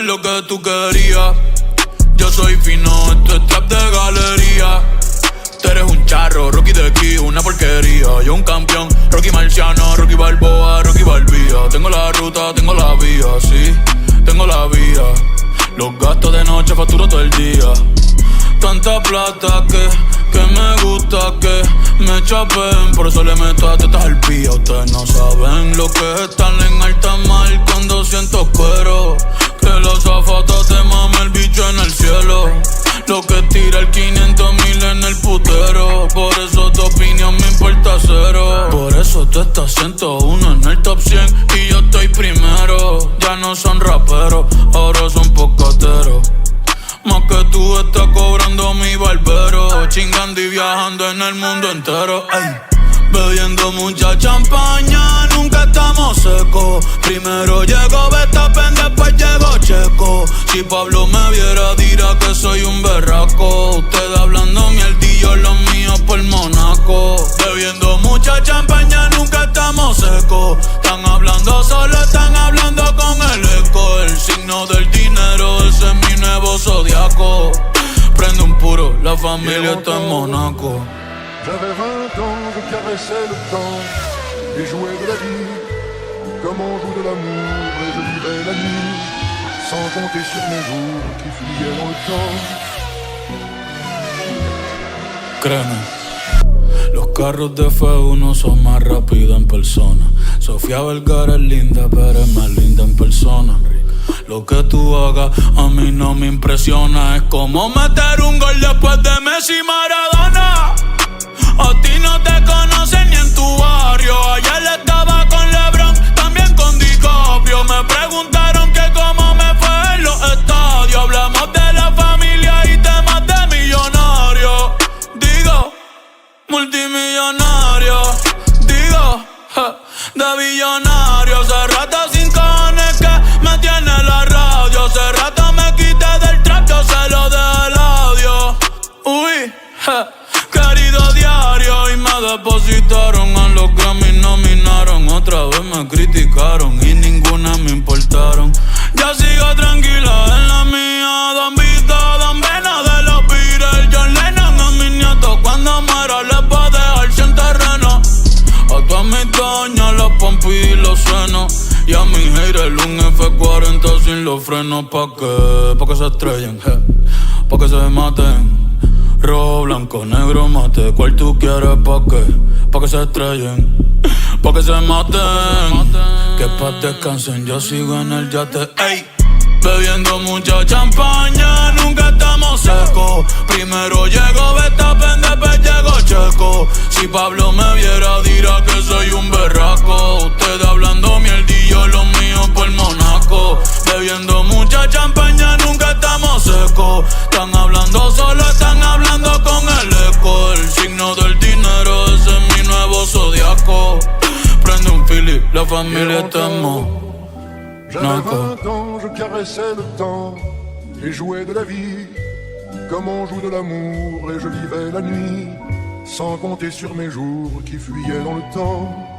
lo que tú querías. Yo soy fino, esto es trap de galería. Tú eres un charro, Rocky de aquí, una porquería. Yo un campeón, Rocky Marciano, Rocky Balboa, Rocky Balbía. Tengo la ruta, tengo la vía, sí, tengo la vía. Los gastos de noche facturo todo el día. Tanta plata que me gusta que me chapen. Por eso le meto a tetas al pía. Ustedes no saben lo que es estar en alta mar cuando siento cuero. Que los zapatos te mame el bicho en el cielo. Lo que tira el 500,000 en el putero. Por eso tu opinión me importa cero. Por eso tú estás 101 en el top 100 y yo estoy primero. Ya no son raperos, ahora son pocateros. Más que tú estás cobrando mi barbero. Chingando y viajando en el mundo entero. Ay. Bebiendo mucha champaña, nunca estamos secos. Primero llegó Verstappen, después llegó Checo. Si Pablo me viera dirá que soy un berraco. Ustedes hablando mierdillo, los míos por Monaco. Bebiendo mucha champaña, nunca estamos secos. Están hablando solo, están hablando con el eco. El signo del dinero, ese es mi nuevo zodiaco. Prende un puro, la familia está en Monaco. J'avais 20 ans, je caressais le temps et jouais de la vie comme on joue de l'amour. Et je vivais la nuit sans compter sur mes jours qui fuyaient dans le temps. Créeme, los carros de F1 son más rápidos en persona. Sofía Vergara es linda, pero es más linda en persona. Lo que tú hagas a mí no me impresiona. Es como meter un gol después de Messi y Maradona. A ti no te conocen ni en tu barrio. Ayer estaba con LeBron, también con DiCaprio. Me preguntaron que cómo me fue en los estadios. Hablamos de la familia y temas de millonarios. Digo, multimillonario. Digo, de billonario. Hace rato sin cojones que me tiene la radio. Hace rato me quité del trap, yo se lo dejé el audio. Uy, querido diario, y me depositaron a los que me nominaron. Otra vez me criticaron y ninguna me importaron. Ya sigo tranquila en la mía. Don Vito, Don Vena de los Beatles. John Lennon a mis nietos cuando muera les va a dejar sin terreno. A todas mis doñas los pompis y los senos. Y a mi haters un F40 sin los frenos. ¿Pa' qué? Pa' que se estrellen, pa' que se maten. Rojo, blanco, negro, mate. ¿Cuál tú quieres? ¿Pa' qué? Pa' que se estrellen, pa' que se maten. Que pa' descansen, yo sigo en el yate. Ey, bebiendo mucha champaña, nunca estamos secos. Primero llegó Verstappen, después llegó Checo. Si Pablo me viera dirá que soy un berraco. Ustedes hablando mierdillo, los míos por Monaco. Bebiendo mucha champaña, nunca estamos secos. Están hablando solo, están hablando con el eco. El signo del dinero, ese es mi nuevo zodiaco. Prende un Philly, la familia está en J'avais 20 ans, je caressais le temps et jouais de la vie comme on joue de l'amour. Et je vivais la nuit sans compter sur mes jours qui fuyaient dans le temps.